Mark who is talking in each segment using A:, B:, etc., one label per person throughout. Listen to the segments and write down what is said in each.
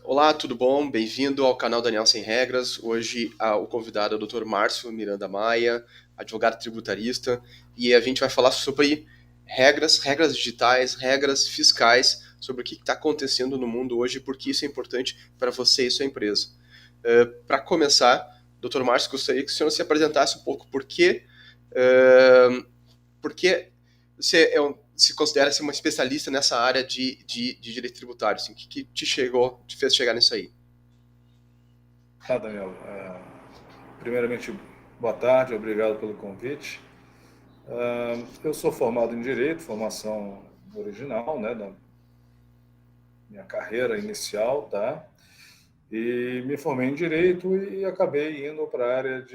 A: Olá, tudo bom? Bem-vindo ao canal Daniel Sem Regras. Hoje o convidado é o Dr. Márcio Miranda Maia, advogado tributarista, e a gente vai falar sobre regras digitais, regras fiscais, sobre o que está acontecendo no mundo hoje e por que isso é importante para você e sua empresa. Para começar, Dr. Márcio, gostaria que o senhor se apresentasse um pouco porque você se considera-se uma especialista nessa área de direito tributário. Assim, o que te fez chegar nisso aí?
B: Tá, Daniel. Primeiramente, boa tarde, obrigado pelo convite. Eu sou formado em Direito, formação original, né, da minha carreira inicial, tá? E me formei em Direito e acabei indo para a área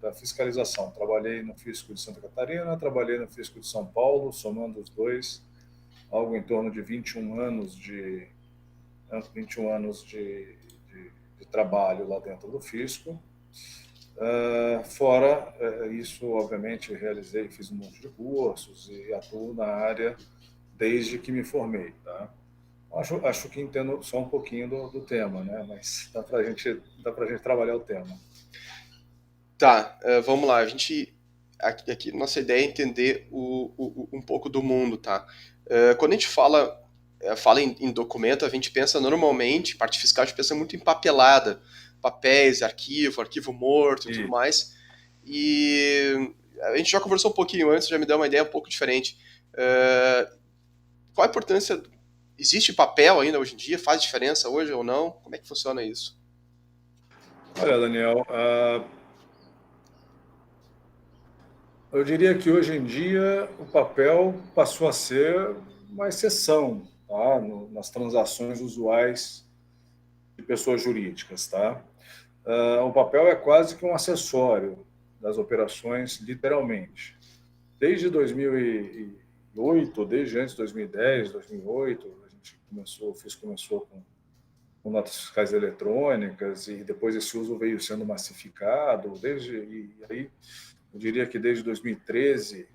B: da fiscalização. Trabalhei no Fisco de Santa Catarina, trabalhei no Fisco de São Paulo, somando os dois, algo em torno de 21 anos 21 anos de trabalho lá dentro do Fisco. Fora isso, obviamente, realizei, fiz um monte de cursos e atuo na área desde que me formei, tá? Acho que entendo só um pouquinho do tema, né? Mas dá pra gente trabalhar o tema.
A: Tá, vamos lá. Aqui nossa ideia é entender um pouco do mundo, tá? Quando a gente fala em documento, a gente pensa normalmente, parte fiscal, a gente pensa muito em papelada, papéis, arquivo morto e tudo
B: E,
A: mais. E a gente já conversou um pouquinho antes, já me deu uma ideia um pouco diferente. Qual a importância? Existe papel ainda hoje em dia? Faz diferença hoje ou não? Como é que funciona isso?
B: olha, Daniel, eu diria que hoje em dia o papel passou a ser uma exceção, tá? Nas transações usuais de pessoas jurídicas, tá? O papel é quase que um acessório das operações, literalmente. Desde 2008, desde antes de 2010, 2008, a gente começou, o FIS começou com notas fiscais eletrônicas e depois esse uso veio sendo massificado. E aí, eu diria que desde 2013,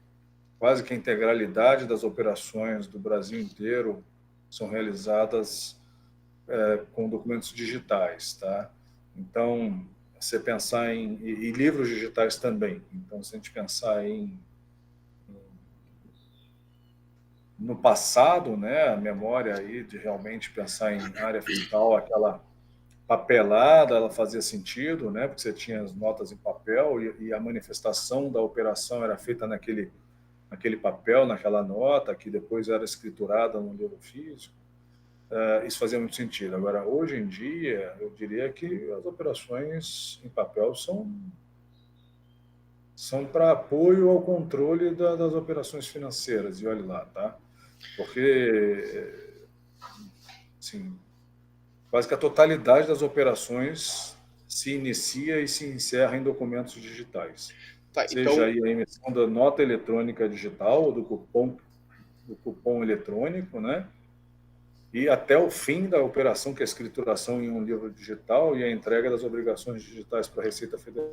B: quase que a integralidade das operações do Brasil inteiro são realizadas com documentos digitais, tá? Então, você pensar e livros digitais também. Então, se a gente pensar no passado, né, a memória aí de realmente pensar em área fiscal, aquela papelada, ela fazia sentido, né, porque você tinha as notas em papel e a manifestação da operação era feita naquele papel, naquela nota, que depois era escriturada no livro físico. Isso fazia muito sentido. Agora, hoje em dia, eu diria que as operações em papel são para apoio ao controle das operações financeiras, e olhe lá, tá? Porque, assim, quase que a totalidade das operações se inicia e se encerra em documentos digitais.
A: Tá,
B: Seja
A: então,
B: aí a emissão da nota eletrônica digital, ou do cupom eletrônico, né? E até o fim da operação, que é a escrituração em um livro digital e a entrega das obrigações digitais para a Receita Federal.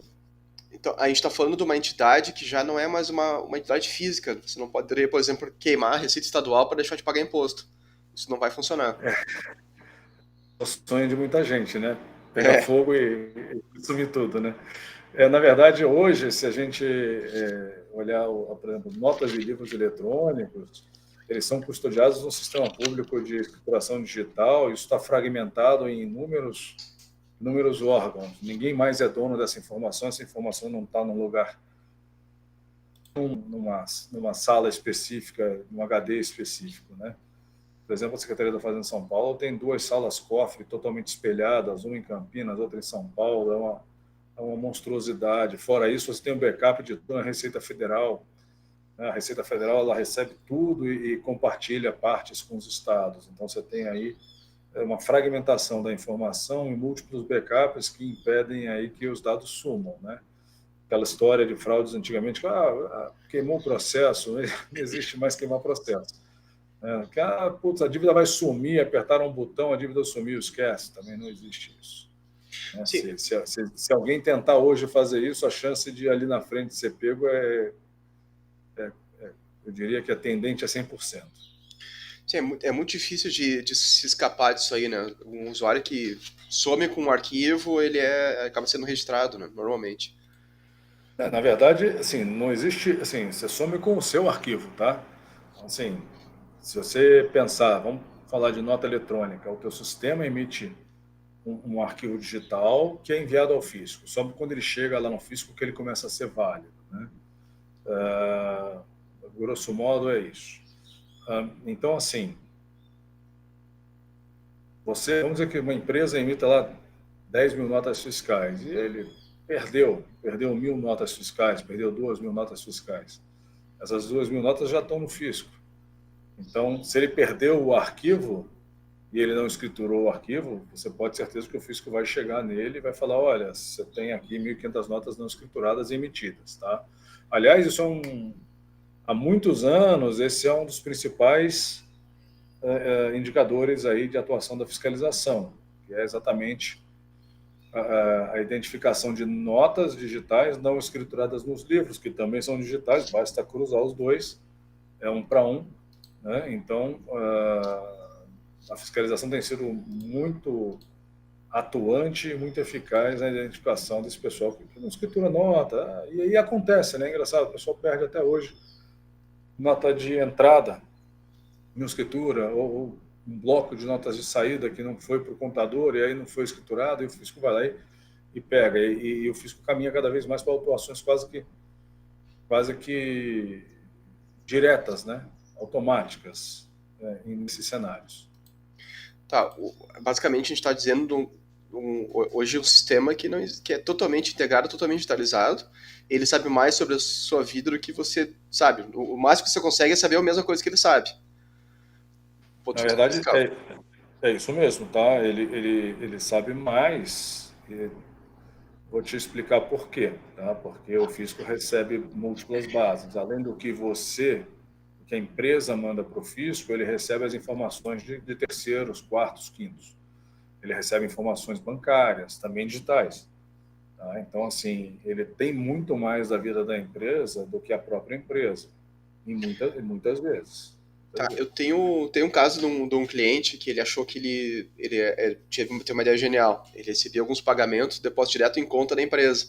A: Então, a gente está falando de uma entidade que já não é mais uma entidade física. Você não poderia, por exemplo, queimar a Receita Estadual para deixar de pagar imposto. Isso não vai funcionar.
B: É o sonho de muita gente, né? Pegar
A: É,
B: fogo e sumir tudo, né? Na verdade, hoje, se a gente olhar, por exemplo, notas de livros eletrônicos, eles são custodiados no sistema público de escrituração digital, isso está fragmentado em inúmeros órgãos. Ninguém mais é dono dessa informação, essa informação não está num lugar, numa sala específica, num HD específico, né? Por exemplo, a Secretaria da Fazenda de São Paulo tem duas salas cofre totalmente espelhadas, uma em Campinas, outra em São Paulo, é uma monstruosidade. Fora isso, você tem um backup de toda a Receita Federal. A Receita Federal ela recebe tudo e compartilha partes com os estados. Então, você tem aí uma fragmentação da informação em múltiplos backups que impedem aí que os dados sumam, né? Aquela história de fraudes antigamente, queimou o processo, não existe mais queimar processo. Putz, a dívida vai sumir, apertaram um botão, a dívida sumiu, esquece, também não existe isso. Né?
A: sim.
B: Se alguém tentar hoje fazer isso, a chance de ali na frente ser pego eu diria que é tendente a 100%.
A: Sim, é muito difícil de se escapar disso aí, né? Um usuário que some com um arquivo, acaba sendo registrado, né? Normalmente.
B: Na verdade, assim, não existe, assim, você some com o seu arquivo, tá? Então, assim, se você pensar, vamos falar de nota eletrônica, o teu sistema emite um arquivo digital que é enviado ao fisco. Só quando ele chega lá no fisco que ele começa a ser válido, né? Ah, grosso modo é isso. Então, assim, vamos dizer que uma empresa emita lá 10 mil notas fiscais e ele perdeu 1.000 notas fiscais, perdeu 2.000 notas fiscais. Essas 2.000 notas já estão no fisco. Então, se ele perdeu o arquivo e ele não escriturou o arquivo, você pode ter certeza que o fisco vai chegar nele e vai falar, olha, você tem aqui 1.500 notas não escrituradas e emitidas, tá? Aliás, há muitos anos, esse é um dos principais indicadores aí de atuação da fiscalização, que é exatamente a identificação de notas digitais não escrituradas nos livros, que também são digitais, basta cruzar os dois, é um para um, né? Então, a fiscalização tem sido muito atuante e muito eficaz na identificação desse pessoal que não escritura nota. E aí acontece, né? É engraçado, o pessoal perde até hoje nota de entrada não escritura, ou um bloco de notas de saída que não foi para o contador e aí não foi escriturado, e o fisco vai lá e pega. E o fisco caminha cada vez mais para autuações quase que diretas, né? Automáticas, nesses cenários.
A: Tá, basicamente a gente está dizendo hoje um sistema que é totalmente integrado, totalmente digitalizado. Ele sabe mais sobre a sua vida do que você sabe. O máximo que você consegue é saber a mesma coisa que ele sabe. Ponto
B: Na
A: de vista
B: verdade,
A: fiscal.
B: é isso mesmo, tá? Ele sabe mais. Vou te explicar por quê, tá? Porque o fisco recebe múltiplas bases. Além do que a empresa manda para o fisco, ele recebe as informações de terceiros, quartos, quintos. Ele recebe informações bancárias, também digitais. Tá? Então, assim, ele tem muito mais da vida da empresa do que a própria empresa, muitas vezes.
A: Tá, eu tenho um caso de um cliente que ele achou que teve uma ideia genial. Ele recebia alguns pagamentos, depósito direto em conta da empresa.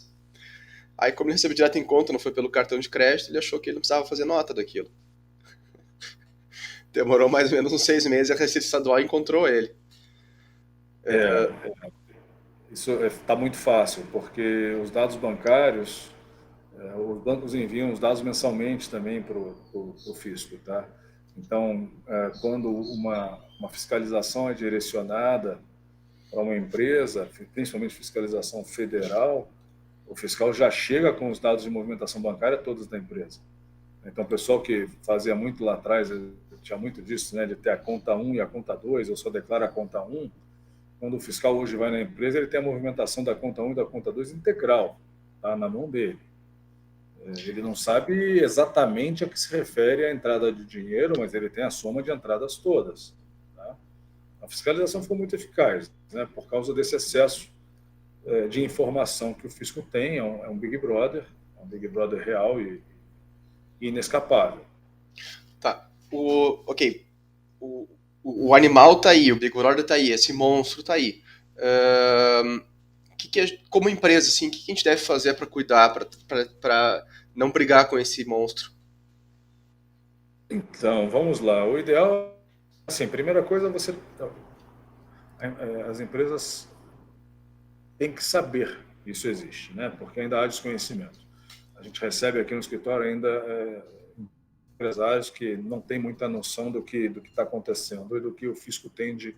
A: Aí, como ele recebeu direto em conta, não foi pelo cartão de crédito, ele achou que ele não precisava fazer nota daquilo. Demorou mais ou menos uns 6 meses e a Receita Estadual encontrou ele.
B: É, isso está muito fácil, porque os dados bancários, os bancos enviam os dados mensalmente também para o fisco, tá? Então, quando uma fiscalização é direcionada para uma empresa, principalmente fiscalização federal, o fiscal já chega com os dados de movimentação bancária todos da empresa. Então, o pessoal que fazia muito lá atrás, tinha muito disso, né, de ter a conta 1 e a conta 2, eu só declaro a conta 1. Quando o fiscal hoje vai na empresa, ele tem a movimentação da conta 1 e da conta 2 integral, tá, na mão dele. Ele não sabe exatamente a que se refere a entrada de dinheiro, mas ele tem a soma de entradas todas. Tá? A fiscalização ficou muito eficaz, né, por causa desse excesso de informação que o fisco tem. É um Big Brother, real e inescapável.
A: Tá. Ok. O animal tá aí, o Big Brother tá aí, esse monstro tá aí. Como empresa, assim, o que a gente deve fazer para cuidar, para não brigar com esse monstro?
B: Então, vamos lá. O ideal, assim, primeira coisa, as empresas têm que saber que isso existe, né? Porque ainda há desconhecimento. A gente recebe aqui no escritório ainda empresários que não têm muita noção do que está acontecendo e do que o fisco tem de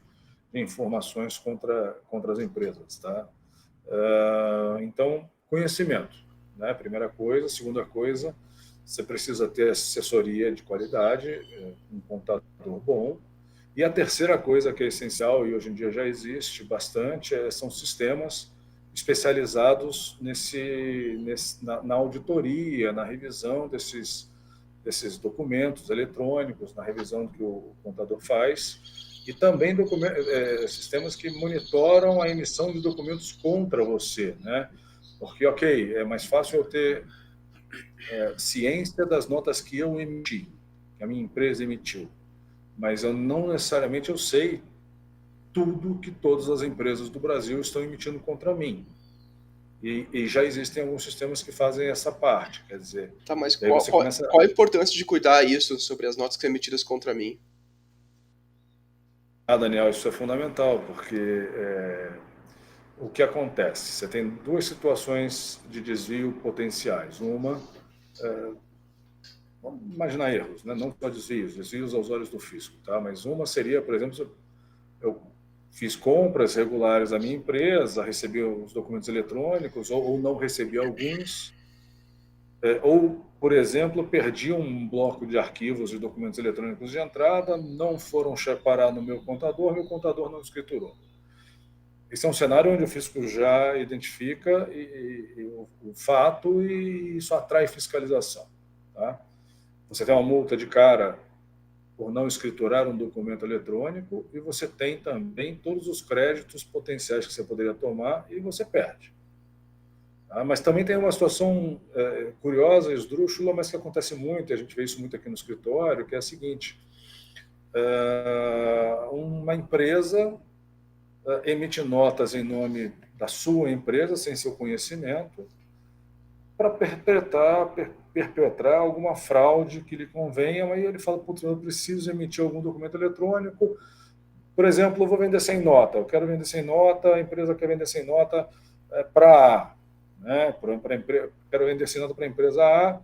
B: informações contra as empresas, tá? Então, conhecimento, né? Primeira coisa. Segunda coisa, você precisa ter assessoria de qualidade, um contador bom. E a terceira coisa que é essencial, e hoje em dia já existe bastante, são sistemas especializados na auditoria, na revisão desses documentos eletrônicos, na revisão que o contador faz, e também sistemas que monitoram a emissão de documentos contra você, né? Porque, ok, é mais fácil eu ter ciência das notas que eu emiti, que a minha empresa emitiu. mas eu não necessariamente eu sei tudo que todas as empresas do Brasil estão emitindo contra mim. E já existem alguns sistemas que fazem essa parte, quer dizer,
A: Tá, mas
B: daí
A: qual,
B: você
A: qual,
B: começa.
A: qual a importância de cuidar isso sobre as notas que são emitidas contra mim?
B: Ah, Daniel, isso é fundamental, porque o que acontece? Você tem duas situações de desvio potenciais. Uma, vamos imaginar erros, né? Não só desvios, desvios aos olhos do fisco, tá? Mas uma seria, por exemplo, eu fiz compras regulares da minha empresa, recebi os documentos eletrônicos ou não recebi alguns, ou, por exemplo, perdi um bloco de arquivos de documentos eletrônicos de entrada, não foram parar no meu contador não escriturou. Esse é um cenário onde o fisco já identifica o fato e isso atrai fiscalização. Tá? Você tem uma multa de cara por não escriturar um documento eletrônico e você tem também todos os créditos potenciais que você poderia tomar e você perde. Tá? Mas também tem uma situação curiosa, esdrúxula, mas que acontece muito, e a gente vê isso muito aqui no escritório, que é a seguinte: uma empresa emite notas em nome da sua empresa, sem seu conhecimento, para perpetrar alguma fraude que lhe convenha, aí ele fala, putz, eu preciso emitir algum documento eletrônico, por exemplo, eu vou vender sem nota, eu quero vender sem nota, a empresa quer vender sem nota para A, né? Quero vender sem nota para a empresa A,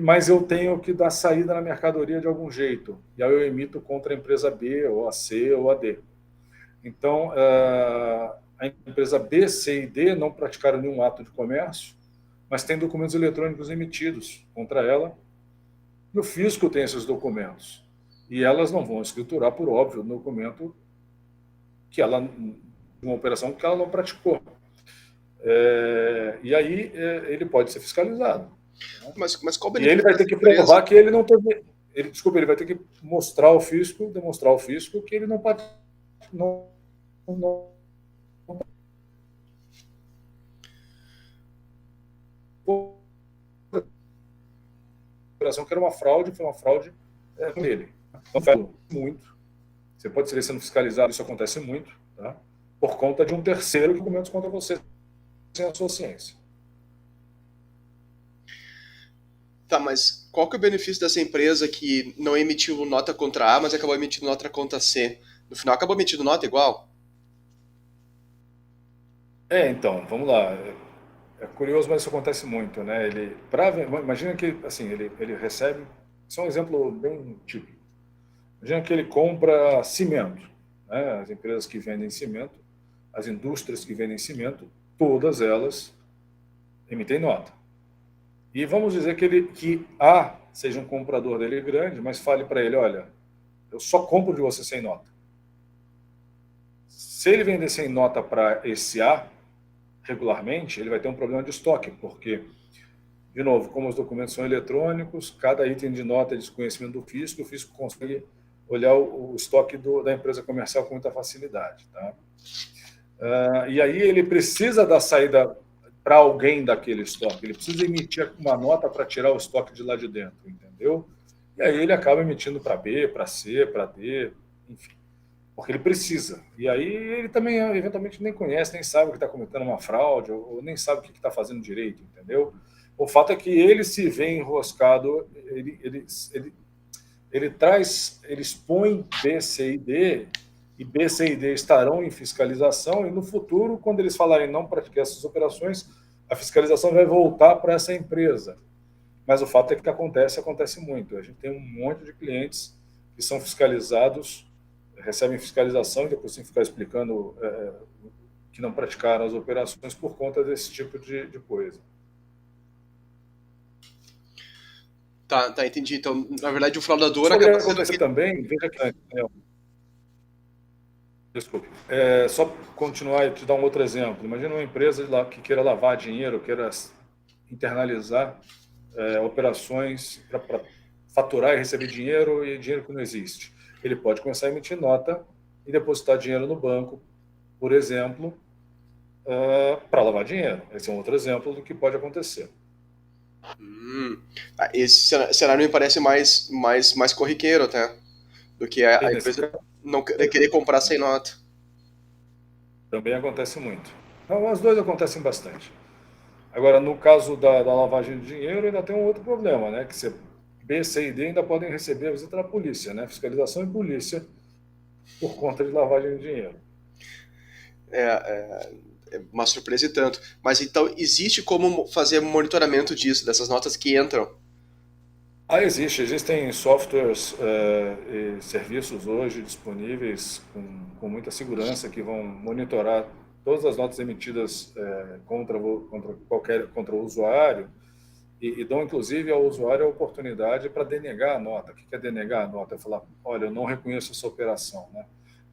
B: mas eu tenho que dar saída na mercadoria de algum jeito, e aí eu emito contra a empresa B, ou a C, ou a D. Então, a empresa B, C e D não praticaram nenhum ato de comércio, mas tem documentos eletrônicos emitidos contra ela, e o fisco tem esses documentos. E elas não vão escriturar, por óbvio, um documento que ela, uma operação que ela não praticou. E aí ele pode ser fiscalizado. Né?
A: Mas qual o
B: E ele
A: benefício
B: vai ter
A: dessa
B: que
A: empresa?
B: provar que ele não teve. Ele vai ter que demonstrar ao fisco que ele não, não, não operação que era uma fraude, foi uma fraude dele. Então, muito. Você pode ser sendo fiscalizado, isso acontece muito, tá? Por conta de um terceiro que documentos contra você sem a sua ciência.
A: Tá, mas qual que é o benefício dessa empresa que não emitiu nota contra A, mas acabou emitindo nota contra C? No final acabou emitindo nota igual?
B: Então, vamos lá. É curioso, mas isso acontece muito, né? Imagina que, assim, ele recebe. Isso é um exemplo bem típico. Imagina que ele compra cimento, né? As empresas que vendem cimento, as indústrias que vendem cimento, todas elas emitem nota. E vamos dizer que A seja um comprador dele grande, mas fale para ele, olha, eu só compro de você sem nota. Se ele vender sem nota para esse A regularmente, ele vai ter um problema de estoque, porque, de novo, como os documentos são eletrônicos, cada item de nota é desconhecimento do fisco, o fisco consegue olhar o estoque da empresa comercial com muita facilidade. Tá? E aí ele precisa dar saída para alguém daquele estoque, ele precisa emitir uma nota para tirar o estoque de lá de dentro, entendeu? E aí ele acaba emitindo para B, para C, para D, enfim, porque ele precisa. E aí ele também, eventualmente, nem conhece, nem sabe que está cometendo uma fraude, ou nem sabe o que está fazendo direito, entendeu? O fato é que ele se vê enroscado, ele expõe B, C e D, e B, C e D estarão em fiscalização, e no futuro, quando eles falarem não praticar essas operações, a fiscalização vai voltar para essa empresa. Mas o fato é que acontece muito. A gente tem um monte de clientes que são fiscalizados, recebem fiscalização e depois tem que ficar explicando que não praticaram as operações por conta desse tipo de coisa.
A: Tá, entendi. Então, na verdade, o fraudador
B: Isso poderia
A: acaba sendo
B: acontecer
A: aquele.
B: também, veja que, desculpe, só continuar e te dar um outro exemplo. Imagina uma empresa lá que queira lavar dinheiro, queira internalizar operações para faturar e receber dinheiro e dinheiro que não existe. Ele pode começar a emitir nota e depositar dinheiro no banco, por exemplo, para lavar dinheiro. Esse é um outro exemplo do que pode acontecer.
A: Esse cenário me parece mais corriqueiro até. do que a
B: E
A: a
B: nesse
A: empresa
B: caso,
A: não querer comprar sem nota.
B: também acontece muito. Então, as duas acontecem bastante. Agora, no caso da lavagem de dinheiro, ainda tem um outro problema, né? Que você, B, C e D ainda podem receber a visita da polícia, né? Fiscalização e polícia por conta de lavagem de dinheiro.
A: É uma surpresa e tanto. Mas então existe como fazer monitoramento disso, dessas notas que entram.
B: Existem softwares e serviços hoje disponíveis com muita segurança que vão monitorar todas as notas emitidas contra o usuário e dão inclusive ao usuário a oportunidade para denegar a nota. O que é denegar a nota? É falar, olha, eu não reconheço essa operação, né?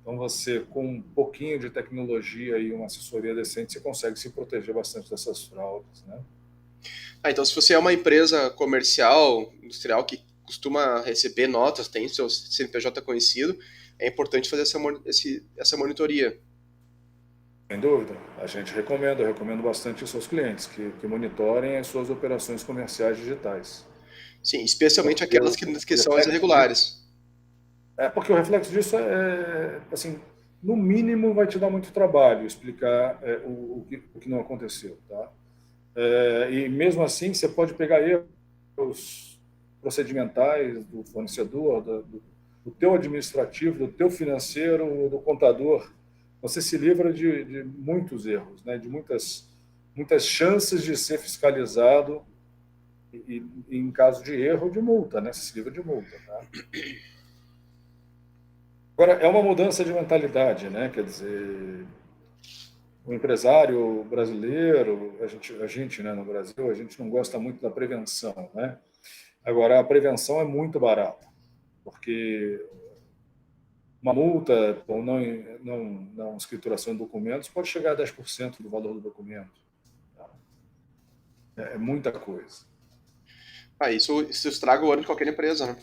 B: Então você, com um pouquinho de tecnologia e uma assessoria decente, você consegue se proteger bastante dessas fraudes, né?
A: Então se você é uma empresa comercial, industrial que costuma receber notas, tem seu CNPJ conhecido, é importante fazer essa monitoria.
B: Sem dúvida. A gente recomenda, eu recomendo bastante aos seus clientes que monitorem as suas operações comerciais digitais.
A: Sim, especialmente
B: Porque
A: aquelas
B: o
A: que são as
B: reflexo disso,
A: irregulares.
B: porque o reflexo disso assim, no mínimo vai te dar muito trabalho explicar o que não aconteceu, tá? E mesmo assim você pode pegar erros procedimentais do fornecedor, do teu administrativo, do teu financeiro, do contador. Você se livra de muitos erros, né? De muitas chances de ser fiscalizado e em caso de erro, de multa, né? Você se livra de multa, tá? Agora, é uma mudança de mentalidade, né? Quer dizer, o empresário brasileiro, a gente, né, no Brasil, a gente não gosta muito da prevenção, né? Agora, a prevenção é muito barata, porque uma multa por não escrituração de documentos pode chegar a 10% do valor do documento. Tá? É muita coisa.
A: Ah, isso estraga o ano de qualquer empresa, né?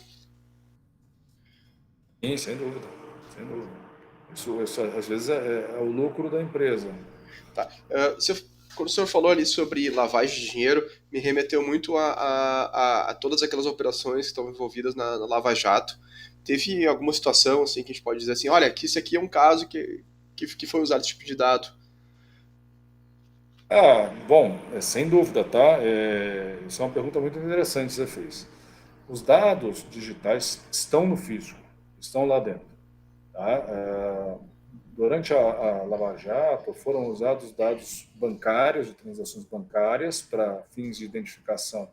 B: Sim, sem dúvida. Sem dúvida. Isso às vezes, é o lucro da empresa.
A: Tá. Quando o senhor falou ali sobre lavagem de dinheiro, me remeteu muito a todas aquelas operações que estão envolvidas na Lava Jato. Teve alguma situação assim que a gente pode dizer assim, olha, que isso aqui é um caso que foi usado esse tipo de dado.
B: Bom, sem dúvida, tá? Isso é uma pergunta muito interessante que você fez. Os dados digitais estão no fisco, estão lá dentro. Tá? Durante a Lava Jato, foram usados dados bancários, de transações bancárias, para fins de identificação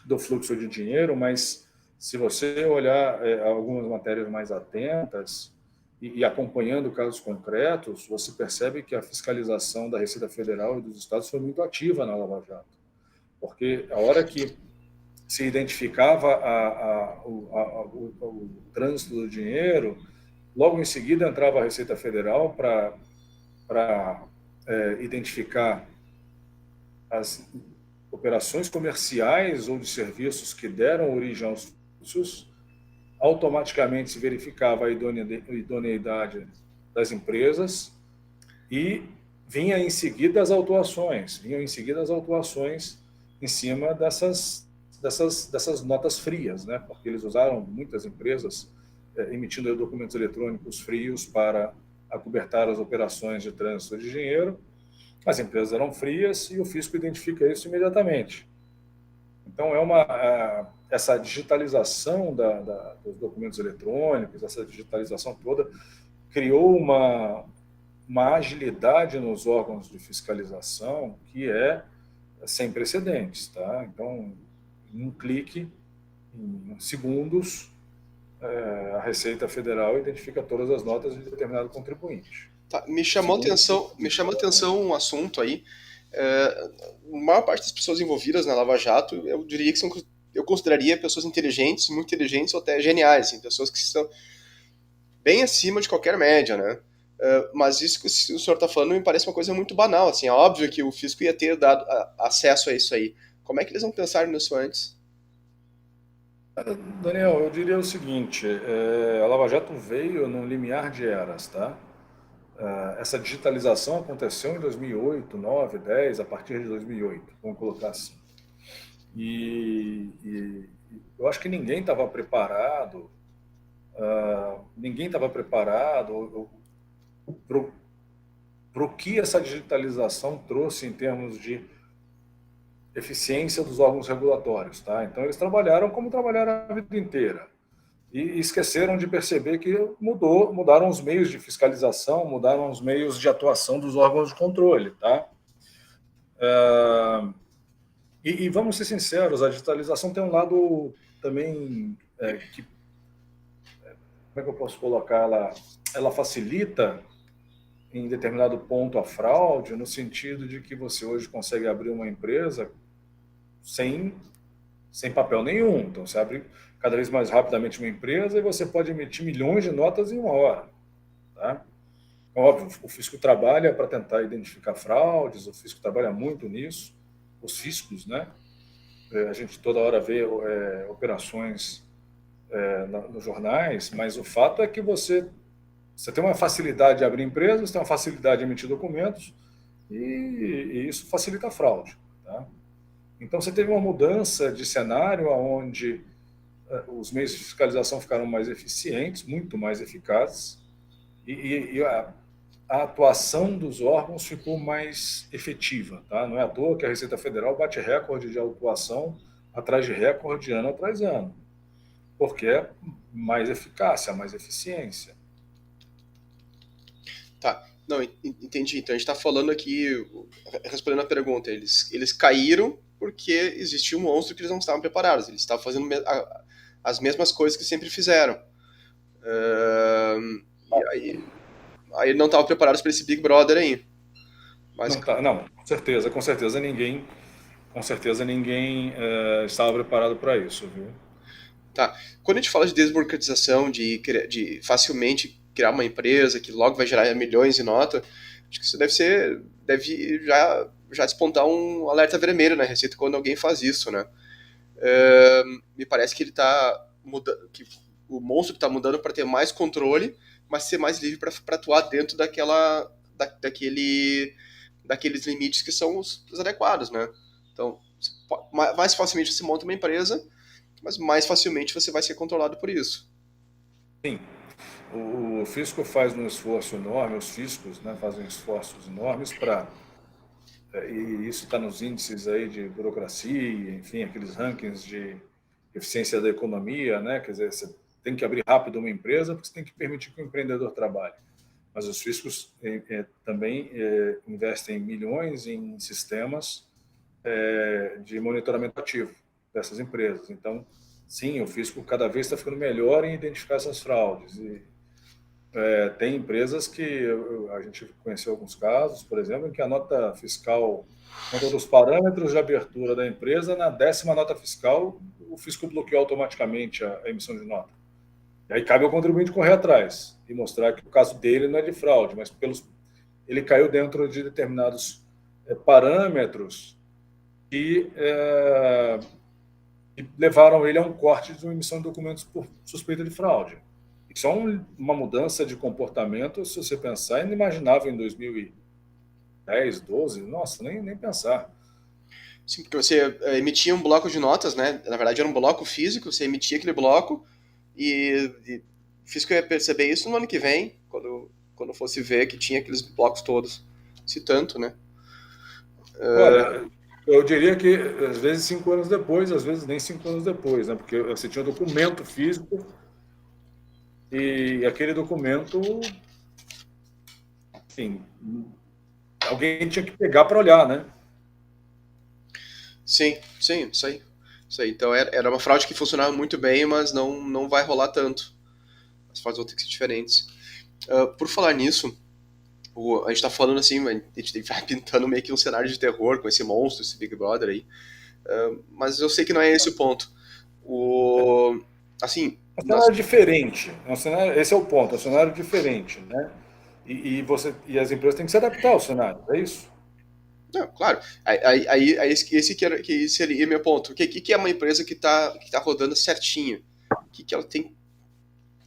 B: do fluxo de dinheiro, mas se você olhar algumas matérias mais atentas e acompanhando casos concretos, você percebe que a fiscalização da Receita Federal e dos estados foi muito ativa na Lava Jato, porque a hora que se identificava o trânsito do dinheiro, logo em seguida entrava a Receita Federal para identificar as operações comerciais ou de serviços que deram origem aos fluxos, automaticamente se verificava a idoneidade das empresas e vinham em seguida as autuações em cima dessas notas frias, né? Porque eles usaram muitas empresas emitindo documentos eletrônicos frios para acobertar as operações de trânsito de dinheiro. As empresas eram frias e o fisco identifica isso imediatamente. Então, essa digitalização dos documentos eletrônicos, essa digitalização toda, criou uma agilidade nos órgãos de fiscalização que é sem precedentes. Tá? Então, em um clique, em segundos, a Receita Federal identifica todas as notas de determinado contribuinte.
A: Tá,
B: Segundo,
A: me chamou atenção um assunto aí. A maior parte das pessoas envolvidas na Lava Jato, eu diria que eu consideraria pessoas inteligentes, muito inteligentes ou até geniais, assim, pessoas que estão bem acima de qualquer média, né? Mas isso que o senhor está falando me parece uma coisa muito banal, assim, é óbvio que o fisco ia ter dado acesso a isso aí. Como é que eles vão pensar nisso antes?
B: Daniel, eu diria o seguinte: a Lava Jato veio num limiar de eras, tá? Essa digitalização aconteceu em 2008, 9, 10, a partir de 2008, vamos colocar assim. E eu acho que ninguém estava preparado Ninguém estava preparado para o que essa digitalização trouxe em termos de eficiência dos órgãos regulatórios. Tá? Então, eles trabalharam como trabalharam a vida inteira. E esqueceram de perceber que mudaram os meios de fiscalização, mudaram os meios de atuação dos órgãos de controle. Tá? E vamos ser sinceros, a digitalização tem um lado também como é que eu posso colocar? Ela facilita em determinado ponto a fraude, no sentido de que você hoje consegue abrir uma empresa sem papel nenhum. Então, você abre cada vez mais rapidamente uma empresa e você pode emitir milhões de notas em uma hora. Tá? Óbvio, o fisco trabalha para tentar identificar fraudes, o fisco trabalha muito nisso, os fiscos, né? A gente toda hora vê operações nos jornais, mas o fato é que você tem uma facilidade de abrir empresas, tem uma facilidade de emitir documentos, e isso facilita a fraude. Tá? Então, você teve uma mudança de cenário onde os meios de fiscalização ficaram mais eficientes, muito mais eficazes, e a atuação dos órgãos ficou mais efetiva. Tá? Não é à toa que a Receita Federal bate recorde de atuação atrás de recorde, ano atrás ano, porque é mais eficácia, mais eficiência.
A: Tá, não, entendi. Então a gente está falando aqui, respondendo a pergunta, eles caíram porque existia um monstro que eles não estavam preparados, eles estavam fazendo as mesmas coisas que sempre fizeram. E aí não estavam preparados para esse Big Brother aí. Mas...
B: Não, com certeza ninguém estava preparado para isso, viu?
A: Tá. Quando a gente fala de desburocratização, de facilmente criar uma empresa que logo vai gerar milhões de nota, acho que isso deve já despontar um alerta vermelho na Receita quando alguém faz isso, né? Me parece que ele tá mudando, que o monstro está mudando para ter mais controle, mas ser mais livre para atuar dentro daqueles limites que são os adequados, né? Então, mais facilmente você monta uma empresa, mas mais facilmente você vai ser controlado por isso.
B: Sim. O fisco faz um esforço enorme, os fiscos, né, fazem esforços enormes para... E isso está nos índices aí de burocracia, enfim, aqueles rankings de eficiência da economia, né? Quer dizer, você tem que abrir rápido uma empresa porque você tem que permitir que o empreendedor trabalhe. Mas os fiscos também investem milhões em sistemas de monitoramento ativo dessas empresas. Então, sim, o fisco cada vez está ficando melhor em identificar essas fraudes. E tem empresas que a gente conheceu alguns casos, por exemplo, em que a nota fiscal, conta dos parâmetros de abertura da empresa, na 10ª nota fiscal, o fisco bloqueou automaticamente a emissão de nota. E aí cabe ao contribuinte correr atrás e mostrar que o caso dele não é de fraude, mas ele caiu dentro de determinados parâmetros que levaram ele a um corte de uma emissão de documentos por suspeita de fraude. Isso é uma mudança de comportamento, se você pensar, inimaginável em 2010, 12, nossa, nem pensar.
A: Sim, porque você emitia um bloco de notas, né? Na verdade era um bloco físico, você emitia aquele bloco e o fisco ia perceber isso no ano que vem, quando fosse ver que tinha aqueles blocos todos. Se tanto, né?
B: Olha, eu diria que às vezes 5 anos depois, às vezes nem 5 anos depois, né? Porque você tinha um documento físico e aquele documento, enfim, alguém tinha que pegar para olhar, né?
A: Sim, isso aí. Então era uma fraude que funcionava muito bem, mas não vai rolar tanto. As fraudes vão ter que ser diferentes. Por falar nisso, a gente tá falando assim, a gente vai pintando meio que um cenário de terror com esse monstro, esse Big Brother aí. Mas eu sei que não é esse o ponto. Assim,
B: é um cenário diferente. Esse é o ponto, é um cenário diferente, né? E as empresas têm que se adaptar ao cenário, é isso?
A: Não, claro. Esse que seria meu ponto. O que é uma empresa que tá rodando certinho? Que ela tem?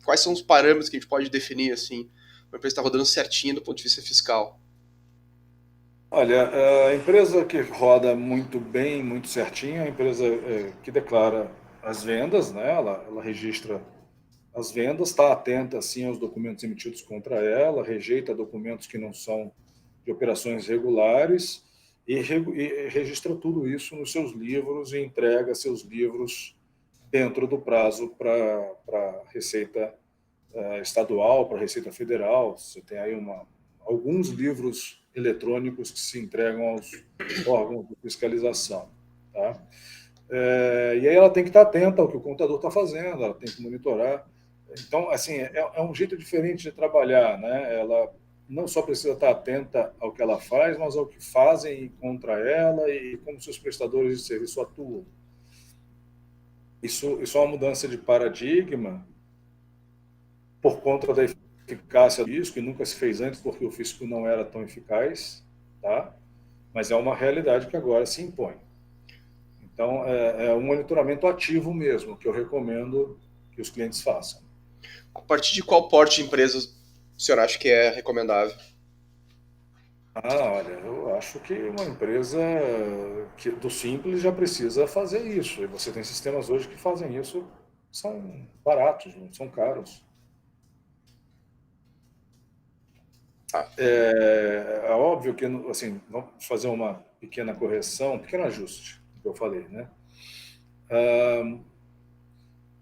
A: Quais são os parâmetros que a gente pode definir assim? Uma empresa está rodando certinho do ponto de vista fiscal.
B: Olha, a empresa que roda muito bem, muito certinho, é a empresa que declara as vendas, né? Ela registra as vendas, está atenta assim aos documentos emitidos contra ela, rejeita documentos que não são de operações regulares e registra tudo isso nos seus livros e entrega seus livros dentro do prazo para a Receita Estadual, para a Receita Federal. Você tem aí alguns livros eletrônicos que se entregam aos órgãos de fiscalização. Tá? E aí ela tem que estar atenta ao que o contador está fazendo, ela tem que monitorar. Então, assim, é um jeito diferente de trabalhar, né? Ela não só precisa estar atenta ao que ela faz, mas ao que fazem contra ela e como seus prestadores de serviço atuam. Isso é uma mudança de paradigma por conta da eficácia do fisco, que nunca se fez antes porque o fisco não era tão eficaz, tá? Mas é uma realidade que agora se impõe. Então, é um monitoramento ativo mesmo, que eu recomendo que os clientes façam.
A: A partir de qual porte de empresa o senhor acha que é recomendável?
B: Olha, eu acho que uma empresa do Simples já precisa fazer isso. E você tem sistemas hoje que fazem isso, são baratos, não são caros. É óbvio que, assim, vamos fazer uma pequena correção, um pequeno ajuste, que eu falei, né?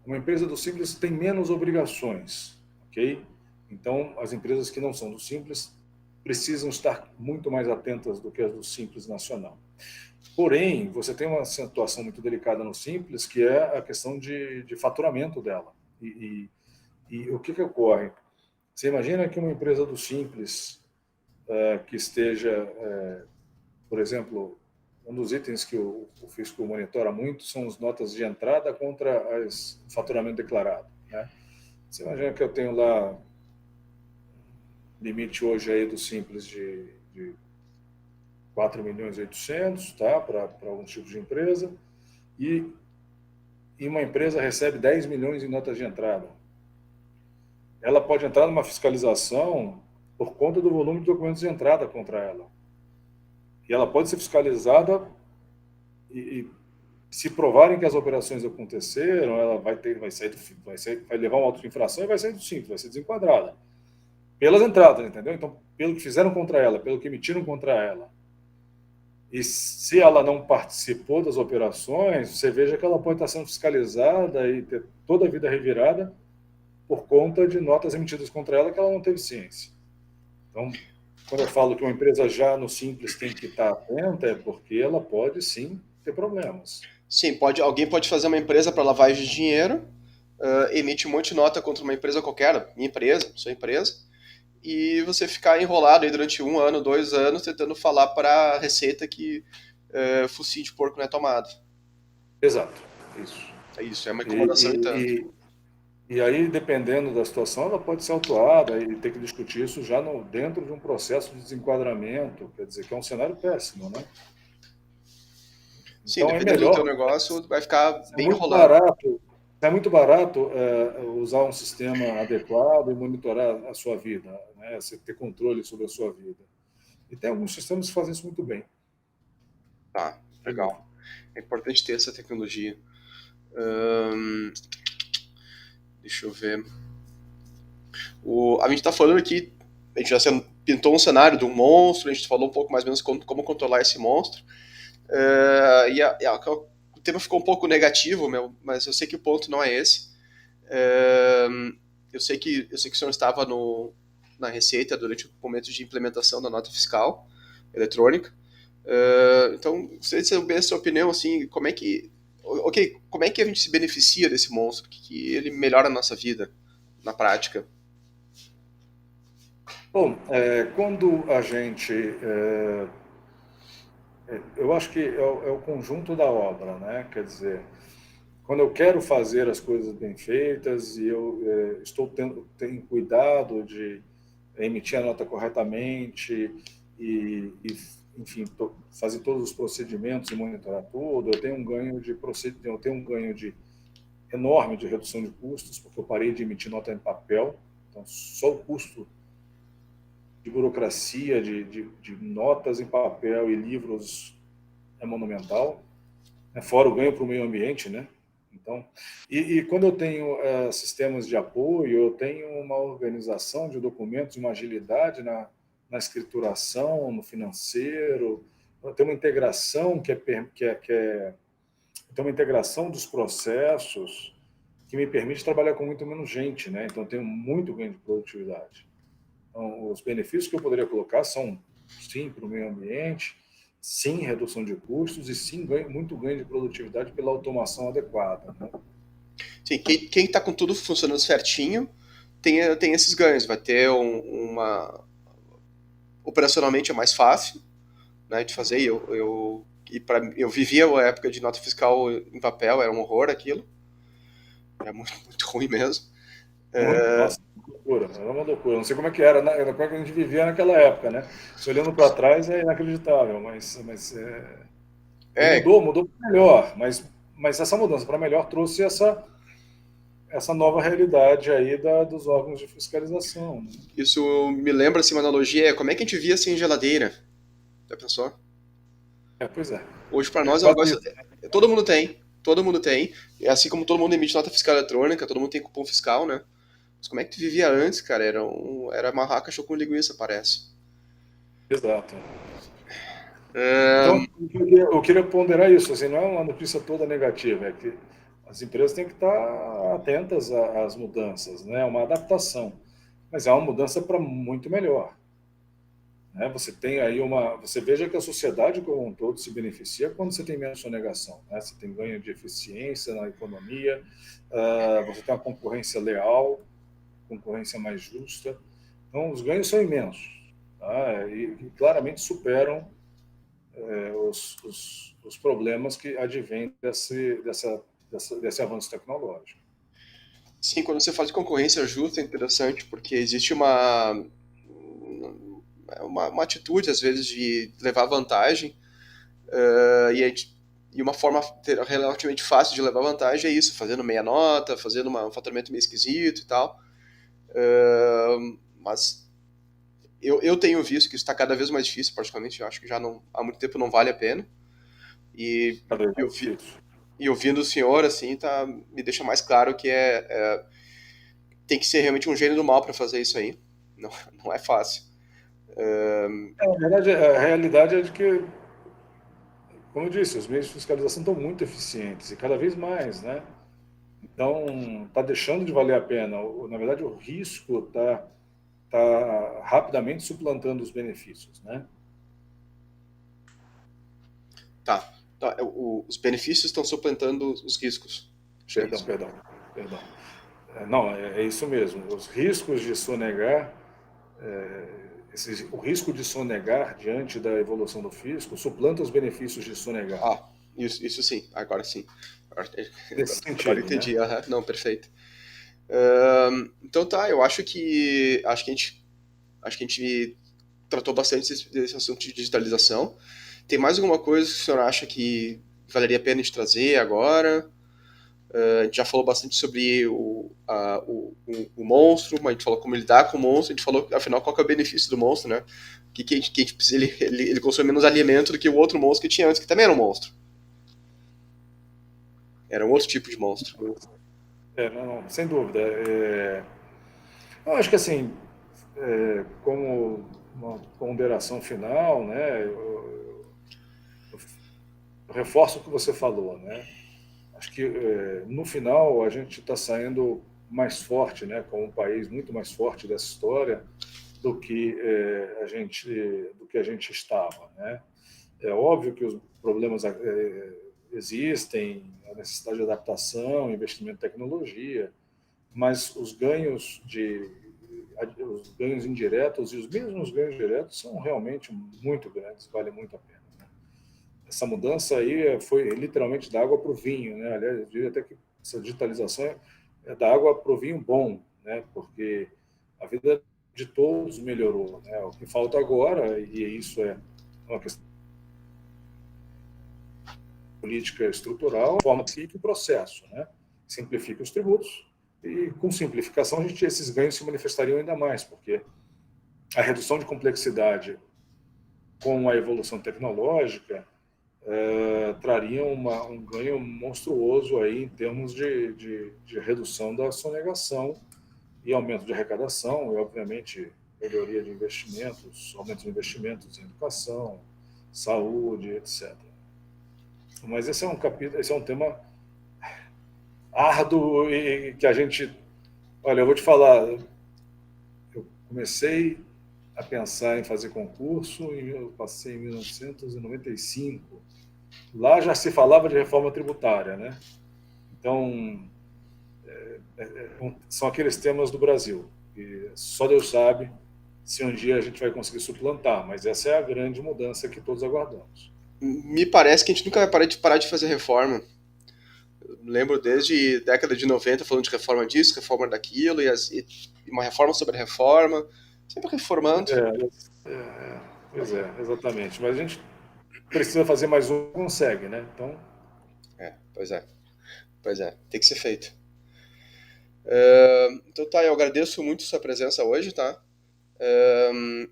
B: Uma empresa do Simples tem menos obrigações, ok? Então, as empresas que não são do Simples precisam estar muito mais atentas do que as do Simples Nacional. Porém, você tem uma situação muito delicada no Simples, que é a questão de faturamento dela. E o que ocorre? Você imagina que uma empresa do Simples que esteja, por exemplo, um dos itens que o fisco monitora muito são as notas de entrada contra o faturamento declarado, né? Você imagina que eu tenho lá limite hoje aí do Simples de 4 milhões e 800, tá? Para alguns tipos de empresa, e uma empresa recebe 10 milhões em notas de entrada. Ela pode entrar numa fiscalização por conta do volume de documentos de entrada contra ela. E ela pode ser fiscalizada e se provarem que as operações aconteceram, ela vai levar uma auto-infração e vai sair do Simples, vai ser desenquadrada. Pelas entradas, entendeu? Então, pelo que fizeram contra ela, pelo que emitiram contra ela. E se ela não participou das operações, você veja que ela pode estar sendo fiscalizada e ter toda a vida revirada por conta de notas emitidas contra ela que ela não teve ciência. Então, quando eu falo que uma empresa já no Simples tem que estar atenta, é porque ela pode sim ter problemas.
A: Sim, alguém pode fazer uma empresa para lavagem de dinheiro, emite um monte de nota contra uma empresa qualquer, minha empresa, sua empresa, e você ficar enrolado aí durante 1 ano, 2 anos, tentando falar para a Receita que focinho de porco não é tomado.
B: Exato, isso.
A: É isso, é uma incomodação e tanto.
B: E aí, dependendo da situação, ela pode ser autuada e ter que discutir isso já dentro de um processo de desenquadramento, quer dizer, que é um cenário péssimo, né?
A: Sim,
B: Então, é
A: dependendo do teu
B: melhor.
A: negócio, vai ficar
B: É
A: bem
B: muito
A: enrolado.
B: barato, é muito barato usar um sistema adequado e monitorar a sua vida, né? Você ter controle sobre a sua vida. E tem alguns sistemas que fazem isso muito bem.
A: Tá, legal. É importante ter essa tecnologia. Deixa eu ver. A gente está falando aqui, a gente já pintou um cenário de um monstro, a gente falou um pouco mais ou menos como controlar esse monstro. O tema ficou um pouco negativo, mas eu sei que o ponto não é esse. Eu sei que o senhor estava na Receita durante o momento de implementação da nota fiscal eletrônica. Então, gostaria de saber a sua opinião, assim, como é que a gente se beneficia desse monstro, que ele melhora a nossa vida na prática?
B: Bom, quando a gente... eu acho que é o conjunto da obra, né? Quer dizer, quando eu quero fazer as coisas bem feitas e eu tenho cuidado de emitir a nota corretamente enfim, fazer todos os procedimentos e monitorar tudo, eu tenho um ganho enorme de redução de custos, porque eu parei de emitir nota em papel. Então, só o custo de burocracia, de notas em papel e livros é monumental, né? Fora o ganho para o meio ambiente, né? Então, e quando eu tenho sistemas de apoio, eu tenho uma organização de documentos, uma agilidade na escrituração, no financeiro, eu tenho uma integração tem uma integração dos processos que me permite trabalhar com muito menos gente, né? Então, eu tenho muito ganho de produtividade. Então, os benefícios que eu poderia colocar são, sim, para o meio ambiente, sim, redução de custos e, sim, muito ganho de produtividade pela automação adequada, né?
A: Sim, quem está com tudo funcionando certinho tem esses ganhos. Vai ter uma. Operacionalmente é mais fácil, né, de fazer. Eu vivia a época de nota fiscal em papel, era um horror aquilo. É muito, muito ruim mesmo.
B: Nossa, loucura, era uma loucura. Não sei como é que era, como é que a gente vivia naquela época, né? Se olhando para trás é inacreditável, e
A: É,
B: mudou para melhor, mas essa mudança para melhor trouxe essa nova realidade aí dos órgãos de fiscalização, né?
A: isso me lembra assim, uma analogia, como é que a gente via sem geladeira? Já pensou?
B: Pois é.
A: Hoje para
B: É
A: nós é um
B: quase
A: negócio.
B: isso.
A: Todo mundo tem. Todo mundo tem. Assim como todo mundo emite nota fiscal eletrônica, todo mundo tem cupom fiscal, né? Mas como é que tu vivia antes, cara? Era marrar cachorro com linguiça, parece.
B: Exato. Então,
A: Ahn,
B: eu queria ponderar isso, assim, não é uma notícia toda negativa, é que as empresas têm que estar atentas às mudanças, né? É uma adaptação, mas é uma mudança para muito melhor, né? Você tem aí você veja que a sociedade como um todo se beneficia quando você tem menos sonegação, né? Você tem ganho de eficiência na economia, você tem uma concorrência leal, concorrência mais justa, então os ganhos são imensos, tá? E claramente superam os problemas que advêm desse avanço tecnológico.
A: sim, quando você fala de concorrência justa é interessante, porque existe uma atitude, às vezes, de levar vantagem, e uma forma relativamente fácil de levar vantagem é isso, fazendo meia nota, fazendo um faturamento meio esquisito e tal. Mas eu tenho visto que isso está cada vez mais difícil, praticamente. Eu acho que já não, há muito tempo não vale a pena. E
B: Cada vez
A: eu
B: mais
A: vi,
B: difícil.
A: e ouvindo o senhor, assim, me deixa mais claro que tem que ser realmente um gênio do mal para fazer isso aí. Não, não é fácil.
B: Na verdade, a realidade é de que, como eu disse, os meios de fiscalização estão muito eficientes e cada vez mais, né? Então, está deixando de valer a pena. Na verdade, o risco tá rapidamente suplantando os benefícios, né?
A: Tá. Tá, os benefícios estão suplantando os riscos. Acho que é
B: Perdão,
A: isso.
B: perdão, perdão. Não, é isso mesmo. Os riscos de sonegar o risco de sonegar diante da evolução do fisco suplanta os benefícios de sonegar.
A: Ah, isso sim. Agora sim. Agora,
B: Nesse
A: agora
B: sentido, né?
A: entendi. Aham. Não, perfeito. Então tá, eu acho que a gente tratou bastante desse assunto de digitalização. Tem mais alguma coisa que o senhor acha que valeria a pena a gente trazer agora? A gente já falou bastante sobre o monstro, mas a gente falou como lidar com o monstro, a gente falou, afinal, qual que é o benefício do monstro, né? Que a gente precisa, ele consome menos alimento do que o outro monstro que tinha antes, que também era um monstro. Era um outro tipo de monstro.
B: Não, sem dúvida. Eu acho que assim, como uma ponderação final, né, eu reforço o que você falou, né? Acho que no final a gente está saindo mais forte, né, como um país muito mais forte dessa história do que a gente estava, né? É óbvio que os problemas existem, a necessidade de adaptação, investimento em tecnologia, mas os ganhos indiretos e os mesmos ganhos diretos são realmente muito grandes, vale muito a pena, né? Essa mudança aí foi literalmente da água para o vinho, né? Aliás, eu diria até que essa digitalização é da água para o vinho bom, né? Porque a vida de todos melhorou, né? O que falta agora, e isso é uma questão política estrutural, forma que simplifique o processo, né? Simplifica os tributos e com simplificação esses ganhos se manifestariam ainda mais, porque a redução de complexidade com a evolução tecnológica trariam um ganho monstruoso aí em termos de redução da sonegação e aumento de arrecadação, e obviamente melhoria de investimentos, aumento de investimentos em educação, saúde, etc. Mas esse é um capítulo, esse é um tema árduo e que a gente, olha, eu vou te falar, eu comecei a pensar em fazer concurso e eu passei em 1995. Lá já se falava de reforma tributária, né? Então, são aqueles temas do Brasil. E só Deus sabe se um dia a gente vai conseguir suplantar, mas essa é a grande mudança que todos aguardamos.
A: Me parece que a gente nunca vai parar de fazer reforma. Eu lembro desde década de 90 falando de reforma disso, reforma daquilo, e uma reforma sobre a reforma, sempre reformando.
B: Pois é, exatamente. Mas a gente precisa fazer mais um, consegue, né? Então,
A: Pois é, pois é, tem que ser feito. Então tá, eu agradeço muito a sua presença hoje, tá?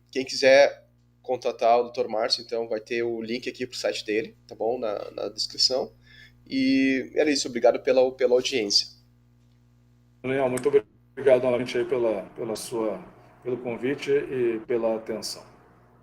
A: Quem quiser contatar o Dr. Márcio, então vai ter o link aqui pro site dele, tá bom? Na descrição. E era isso, obrigado pela audiência.
B: Leão, muito obrigado novamente aí pelo convite e pela atenção.